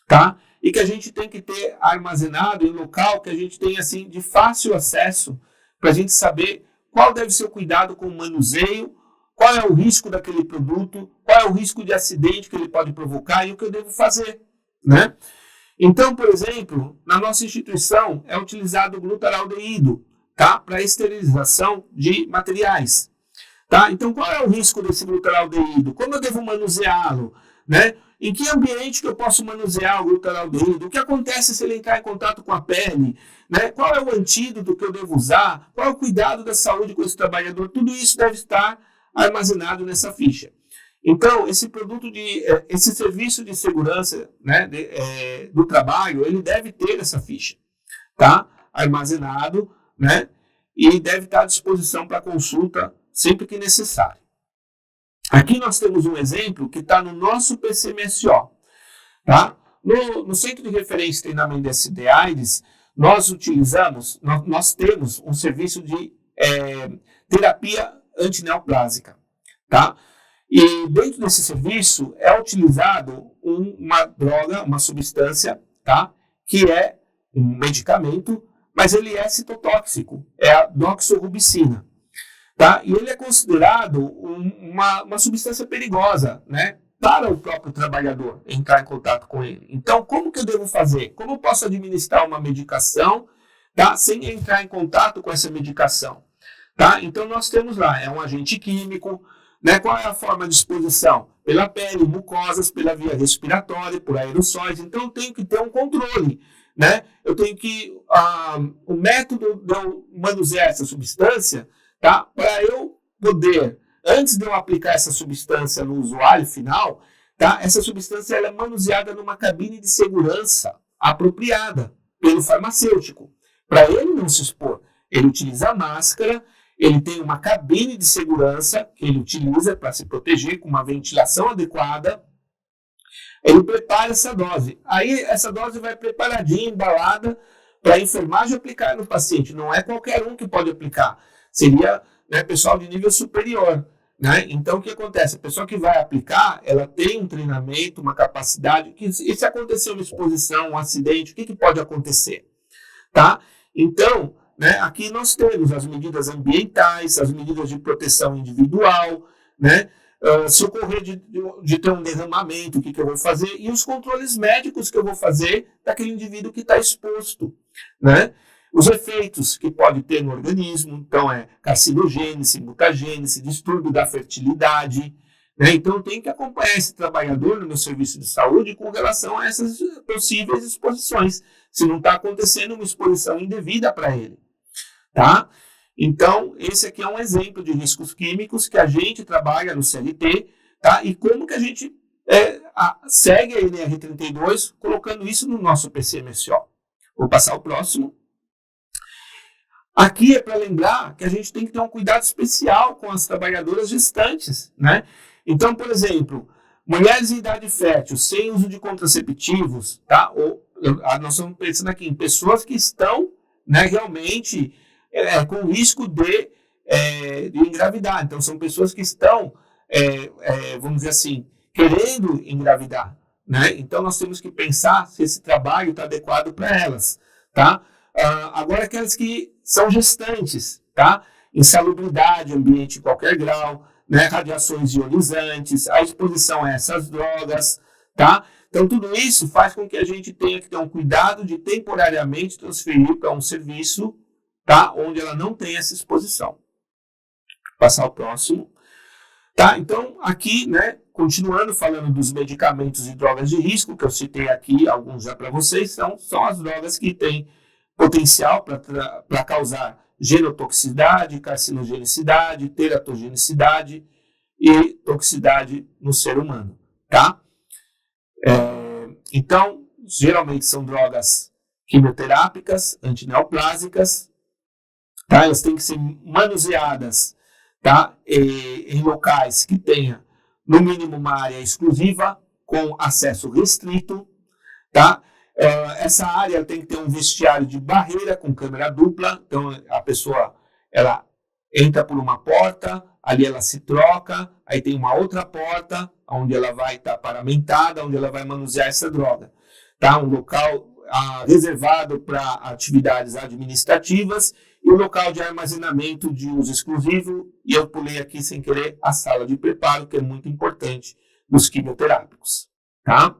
tá? E que a gente tem que ter armazenado em um local que a gente tenha assim, de fácil acesso para a gente saber qual deve ser o cuidado com o manuseio, qual é o risco daquele produto, qual é o risco de acidente que ele pode provocar e o que eu devo fazer, né? Então, por exemplo, na nossa instituição é utilizado o glutaraldeído, tá? Para esterilização de materiais, tá? Então, qual é o risco desse glutaraldeído? Como eu devo manuseá-lo, né? Em que ambiente que eu posso manusear o glutaraldeído? O que acontece se ele entrar em contato com a pele? Né? Qual é o antídoto que eu devo usar? Qual é o cuidado da saúde com esse trabalhador? Tudo isso deve estar armazenado nessa ficha. Então, esse serviço de segurança, né, do trabalho, ele deve ter essa ficha, tá? Armazenado, né? E deve estar à disposição para consulta sempre que necessário. Aqui nós temos um exemplo que está no nosso PCMSO. Tá? No Centro de Referência e Treinamento de ST/AIDS, nós temos um serviço de terapia antineoplásica. Tá? E dentro desse serviço é utilizado uma droga, uma substância, tá? Que é um medicamento, mas ele é citotóxico, é a doxorubicina. Tá? E ele é considerado uma substância perigosa, né, para o próprio trabalhador entrar em contato com ele. Então, como que eu devo fazer? Como eu posso administrar uma medicação, tá, sem entrar em contato com essa medicação? Tá? Então, nós temos lá, é um agente químico, né, qual é a forma de exposição? Pela pele, mucosas, pela via respiratória, por aerossóis. Então, eu tenho que ter um controle. Né? Eu tenho que... o método de eu manusear essa substância, tá? Para eu poder, antes de eu aplicar essa substância no usuário final, tá? Essa substância ela é manuseada numa cabine de segurança apropriada pelo farmacêutico. Para ele não se expor, ele utiliza a máscara, ele tem uma cabine de segurança que ele utiliza para se proteger com uma ventilação adequada. Ele prepara essa dose. Aí essa dose vai preparadinha, embalada, para a enfermagem aplicar no paciente. Não é qualquer um que pode aplicar. Seria, né, pessoal de nível superior. Né? Então, o que acontece? A pessoa que vai aplicar, ela tem um treinamento, uma capacidade. E se acontecer uma exposição, um acidente, o que pode acontecer? Tá? Então, né, aqui nós temos as medidas ambientais, as medidas de proteção individual, né? Se ocorrer de ter um derramamento, o que eu vou fazer? E os controles médicos que eu vou fazer daquele indivíduo que está exposto. Né? Os efeitos que pode ter no organismo, então carcinogênese, mutagênese, distúrbio da fertilidade. Né? Então, eu tenho que acompanhar esse trabalhador no meu serviço de saúde com relação a essas possíveis exposições, se não está acontecendo uma exposição indevida para ele. Tá? Então, esse aqui é um exemplo de riscos químicos que a gente trabalha no CLT, tá? E como que a gente segue a NR32 colocando isso no nosso PCMSO. Vou passar o próximo. Aqui é para lembrar que a gente tem que ter um cuidado especial com as trabalhadoras gestantes, né? Então, por exemplo, mulheres em idade fértil sem uso de contraceptivos, tá? Ou nós estamos pensando aqui em pessoas que estão, né, realmente com risco de engravidar. Então, são pessoas que estão, vamos dizer assim, querendo engravidar, né? Então, nós temos que pensar se esse trabalho está adequado para elas, tá? Agora, aquelas que são gestantes, tá? Insalubridade, ambiente de qualquer grau, né? Radiações ionizantes, a exposição a essas drogas, tá? Então, tudo isso faz com que a gente tenha que ter um cuidado de temporariamente transferir para um serviço, tá? Onde ela não tem essa exposição. Vou passar o próximo. Tá? Então, aqui, né, continuando falando dos medicamentos e drogas de risco, que eu citei aqui, alguns já para vocês, são as drogas que têm potencial para causar genotoxicidade, carcinogenicidade, teratogenicidade e toxicidade no ser humano. Tá? Então, geralmente são drogas quimioterápicas, antineoplásicas, tá? Elas têm que ser manuseadas, tá? Em locais que tenha, no mínimo, uma área exclusiva, com acesso restrito, tá? Essa área tem que ter um vestiário de barreira com câmera dupla, então a pessoa, ela entra por uma porta, ali ela se troca, aí tem uma outra porta, onde ela vai estar paramentada, onde ela vai manusear essa droga, tá? Um local reservado para atividades administrativas e o local de armazenamento de uso exclusivo, e eu pulei aqui sem querer a sala de preparo, que é muito importante nos quimioterápicos, tá?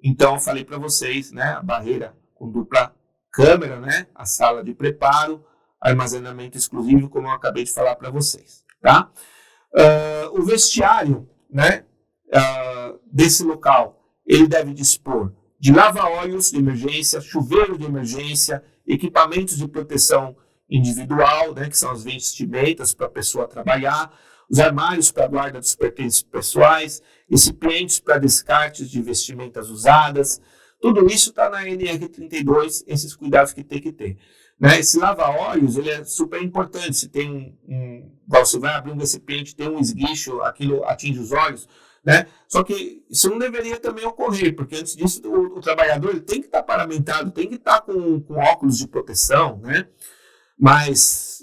Então, eu falei para vocês, né, a barreira com dupla câmera, né, a sala de preparo, armazenamento exclusivo, como eu acabei de falar para vocês, tá? O vestiário, né, desse local, ele deve dispor de lava-óleos de emergência, chuveiro de emergência, equipamentos de proteção individual, né, que são as vestimentas para a pessoa trabalhar, os armários para guarda dos pertences pessoais, recipientes para descartes de vestimentas usadas. Tudo isso está na NR32, esses cuidados que tem que ter. Né? Esse lava-óleos, ele é super importante. Se tem você vai abrir um recipiente, tem um esguicho, aquilo atinge os olhos, né? Só que isso não deveria também ocorrer, porque antes disso o trabalhador ele tem que estar paramentado, tem que estar com óculos de proteção, né? Mas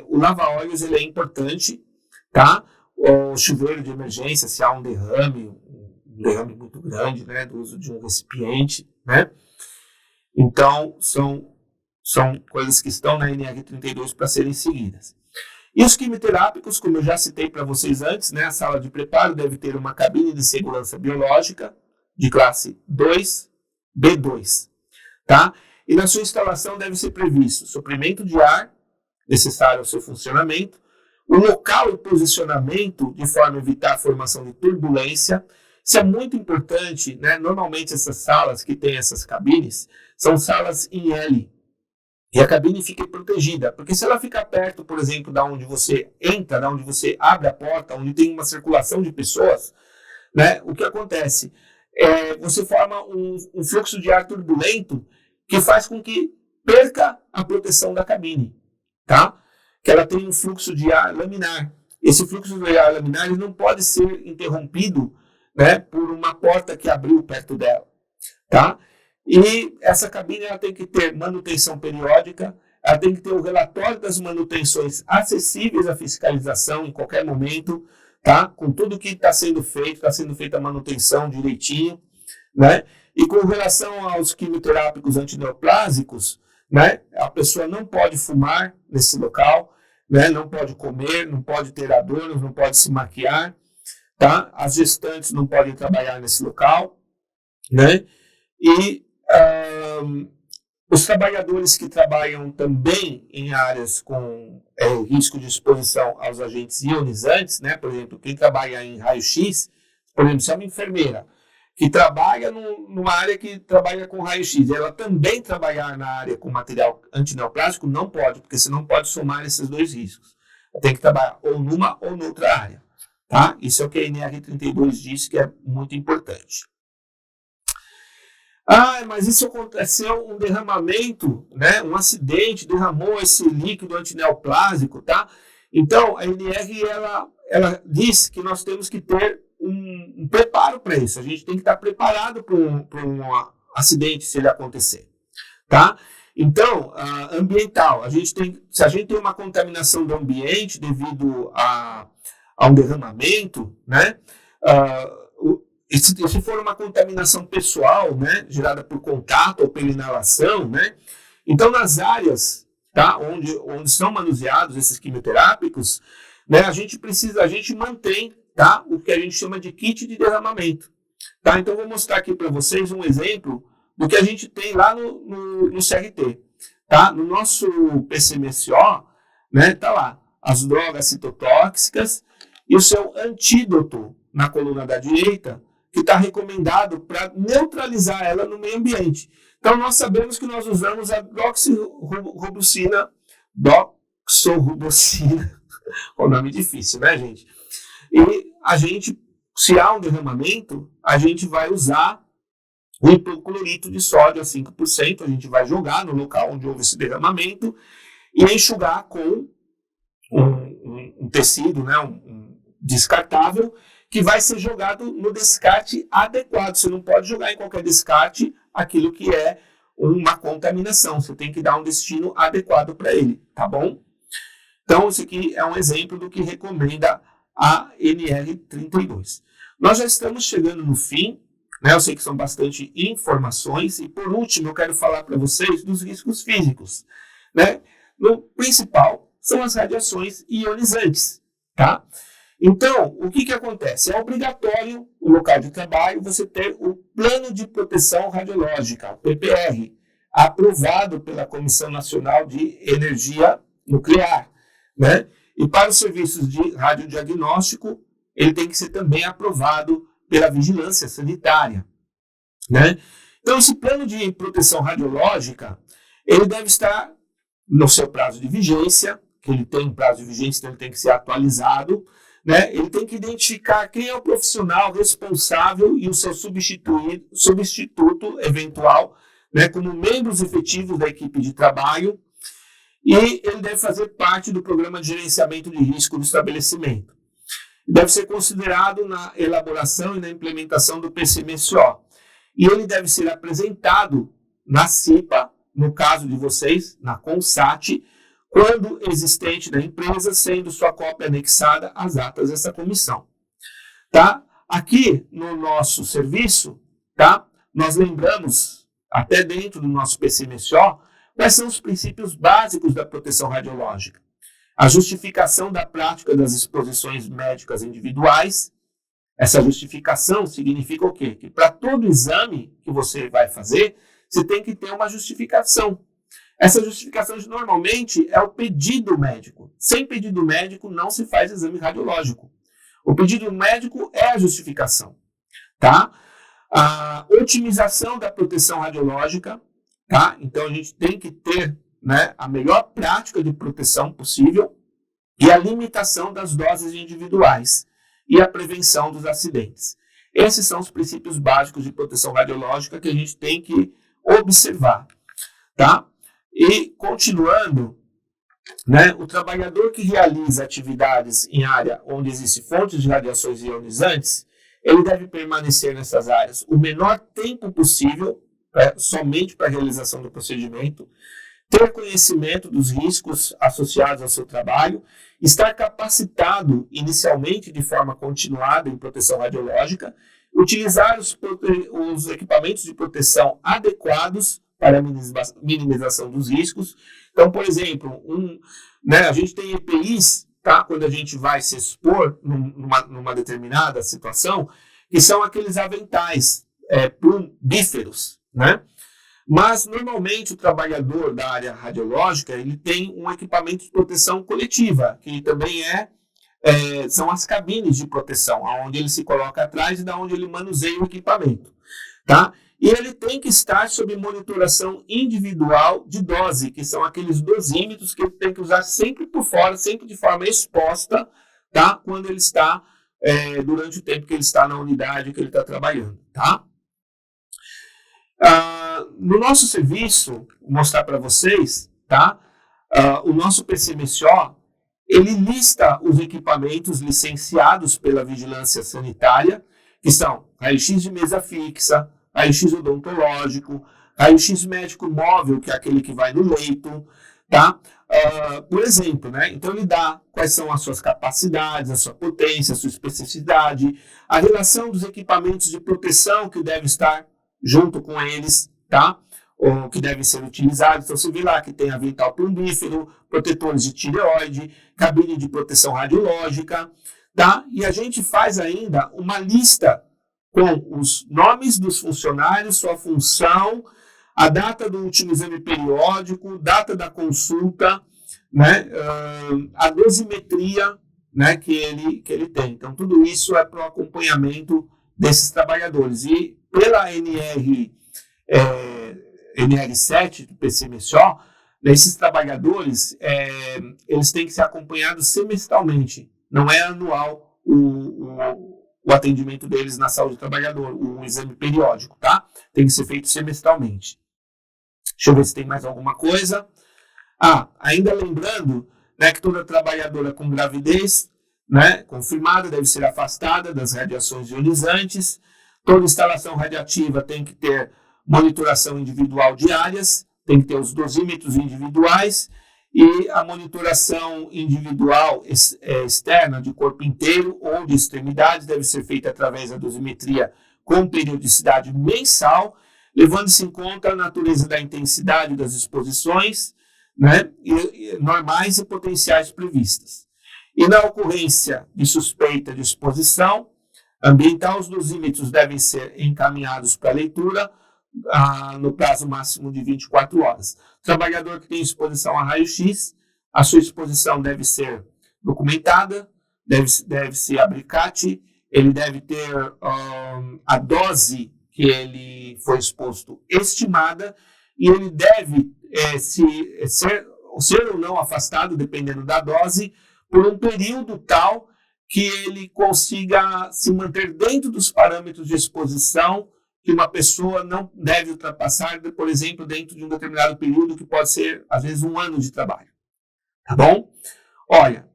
o lava-óleos ele é importante, tá? O chuveiro de emergência, se há um derrame muito grande, né, do uso de um recipiente, né? Então, são coisas que estão na NR32 para serem seguidas. E os quimioterápicos, como eu já citei para vocês antes, né, a sala de preparo deve ter uma cabine de segurança biológica de classe 2, B2, tá? E na sua instalação deve ser previsto suprimento de ar necessário ao seu funcionamento, o local e posicionamento de forma a evitar a formação de turbulência. Isso é muito importante, né? Normalmente essas salas que têm essas cabines são salas em L, e a cabine fica protegida, porque se ela ficar perto, por exemplo, da onde você entra, da onde você abre a porta, onde tem uma circulação de pessoas, né, o que acontece? Você forma um fluxo de ar turbulento que faz com que perca a proteção da cabine, tá? Que ela tem um fluxo de ar laminar. Esse fluxo de ar laminar ele não pode ser interrompido, né, por uma porta que abriu perto dela, tá? E essa cabine ela tem que ter manutenção periódica, ela tem que ter o relatório das manutenções acessíveis à fiscalização em qualquer momento, tá? Com tudo que está sendo feita a manutenção direitinho, né? E com relação aos quimioterápicos antineoplásicos, né? A pessoa não pode fumar nesse local, né? Não pode comer, não pode ter adornos, não pode se maquiar, tá? As gestantes não podem trabalhar nesse local, né? E os trabalhadores que trabalham também em áreas com risco de exposição aos agentes ionizantes, né? Por exemplo, quem trabalha em raio-x, por exemplo, se é uma enfermeira que trabalha numa área que trabalha com raio-x, ela também trabalhar na área com material antineoplástico, não pode, porque você não pode somar esses dois riscos. Ela tem que trabalhar ou numa ou noutra área, tá? Isso é o que a NR32 diz que é muito importante. Mas isso aconteceu um derramamento, né? Um acidente, derramou esse líquido antineoplásico, tá? Então, a NR, ela diz que nós temos que ter um um preparo para isso. A gente tem que estar preparado para um acidente se ele acontecer, tá? Então, ambiental, se a gente tem uma contaminação do ambiente devido a um derramamento, né? Se for uma contaminação pessoal, né, gerada por contato ou pela inalação, né? Então, nas áreas, tá, onde são manuseados esses quimioterápicos, né, a gente mantém, tá, o que a gente chama de kit de derramamento, tá? Então, vou mostrar aqui para vocês um exemplo do que a gente tem lá no CRT, tá? No nosso PCMSO, né, tá lá as drogas citotóxicas e o seu antídoto na coluna da direita, que está recomendado para neutralizar ela no meio ambiente. Então, nós sabemos que nós usamos a doxorubicina, o nome difícil, né, gente? E se há um derramamento, a gente vai usar o hipoclorito de sódio a 5%, a gente vai jogar no local onde houve esse derramamento e enxugar com um tecido, né, um descartável, que vai ser jogado no descarte adequado. Você não pode jogar em qualquer descarte aquilo que é uma contaminação. Você tem que dar um destino adequado para ele, tá bom? Então, esse aqui é um exemplo do que recomenda a NR32. Nós já estamos chegando no fim, né? Eu sei que são bastante informações, e por último eu quero falar para vocês dos riscos físicos, né? O principal são as radiações ionizantes, tá? Então, o que acontece? É obrigatório, no local de trabalho, você ter o Plano de Proteção Radiológica, o PPR, aprovado pela Comissão Nacional de Energia Nuclear, né? E para os serviços de radiodiagnóstico, ele tem que ser também aprovado pela Vigilância Sanitária, né? Então, esse plano de proteção radiológica, ele deve estar no seu prazo de vigência, que ele tem um prazo de vigência, então ele tem que ser atualizado, né? Ele tem que identificar quem é o profissional responsável e o seu substituto eventual, né, como membros efetivos da equipe de trabalho, e ele deve fazer parte do programa de gerenciamento de risco do estabelecimento. Deve ser considerado na elaboração e na implementação do PCMSO. E ele deve ser apresentado na CIPA, no caso de vocês, na CONSAT, quando existente da empresa, sendo sua cópia anexada às atas dessa comissão. Tá? Aqui no nosso serviço, tá? Nós lembramos, até dentro do nosso PCMSO, quais são os princípios básicos da proteção radiológica. A justificação da prática das exposições médicas individuais. Essa justificação significa o quê? Que para todo exame que você vai fazer, você tem que ter uma justificação. Essa justificação, normalmente, é o pedido médico. Sem pedido médico, não se faz exame radiológico. O pedido médico é a justificação, tá? A otimização da proteção radiológica, tá? Então, a gente tem que ter, né, a melhor prática de proteção possível e a limitação das doses individuais e a prevenção dos acidentes. Esses são os princípios básicos de proteção radiológica que a gente tem que observar, tá? E, continuando, né, o trabalhador que realiza atividades em área onde existem fontes de radiações ionizantes, ele deve permanecer nessas áreas o menor tempo possível, somente para a realização do procedimento, ter conhecimento dos riscos associados ao seu trabalho, estar capacitado inicialmente de forma continuada em proteção radiológica, utilizar os equipamentos de proteção adequados para a minimização dos riscos. Então, por exemplo, a gente tem EPIs, tá? Quando a gente vai se expor numa determinada situação, que são aqueles aventais plumbíferos, né? Mas, normalmente, o trabalhador da área radiológica, ele tem um equipamento de proteção coletiva, que também são as cabines de proteção, onde ele se coloca atrás e da onde ele manuseia o equipamento, tá? E ele tem que estar sob monitoração individual de dose, que são aqueles dosímetros que ele tem que usar sempre por fora, sempre de forma exposta, tá? Quando ele está, durante o tempo que ele está na unidade que ele está trabalhando, tá? No nosso serviço, vou mostrar para vocês, tá? O nosso PCMSO, ele lista os equipamentos licenciados pela Vigilância Sanitária, que são raio-x de mesa fixa, raio-x odontológico, raio-x médico móvel, que é aquele que vai no leito, tá? Por exemplo, né? Então ele dá quais são as suas capacidades, a sua potência, a sua especificidade, a relação dos equipamentos de proteção que devem estar junto com eles, tá? Ou que devem ser utilizados. Então você vê lá que tem avental plumbífero, protetores de tireoide, cabine de proteção radiológica, tá? E a gente faz ainda uma lista com os nomes dos funcionários, sua função, a data do último exame periódico, data da consulta, né, a dosimetria, né, que ele tem. Então, tudo isso é para o acompanhamento desses trabalhadores. E pela NR7 do PCMSO, esses trabalhadores, eles têm que ser acompanhados semestralmente, não é anual o atendimento deles na saúde do trabalhador, o exame periódico, tá? Tem que ser feito semestralmente. Deixa eu ver se tem mais alguma coisa. Ainda lembrando, né, que toda trabalhadora com gravidez, né, confirmada deve ser afastada das radiações ionizantes. Toda instalação radiativa tem que ter monitoração individual diárias, tem que ter os dosímetros individuais e a monitoração individual externa de corpo inteiro ou de extremidades deve ser feita através da dosimetria com periodicidade mensal, levando-se em conta a natureza da intensidade das exposições, né, normais e potenciais previstas. E na ocorrência de suspeita de exposição ambiental, os dosímetros devem ser encaminhados para leitura no prazo máximo de 24 horas. O trabalhador que tem exposição a raio-x, a sua exposição deve ser documentada, deve-se abricate, ele deve ter a dose que ele foi exposto estimada, e ele deve ser ou não afastado, dependendo da dose, por um período tal que ele consiga se manter dentro dos parâmetros de exposição que uma pessoa não deve ultrapassar, por exemplo, dentro de um determinado período, que pode ser, às vezes, 1 ano de trabalho. Tá bom? Olha,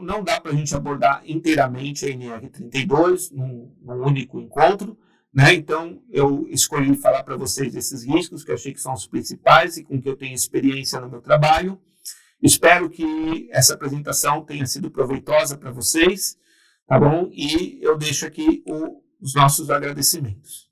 não dá para a gente abordar inteiramente a NR32 num único encontro, né? Então, eu escolhi falar para vocês desses riscos que eu achei que são os principais e com que eu tenho experiência no meu trabalho. Espero que essa apresentação tenha sido proveitosa para vocês, tá bom? E eu deixo aqui os nossos agradecimentos.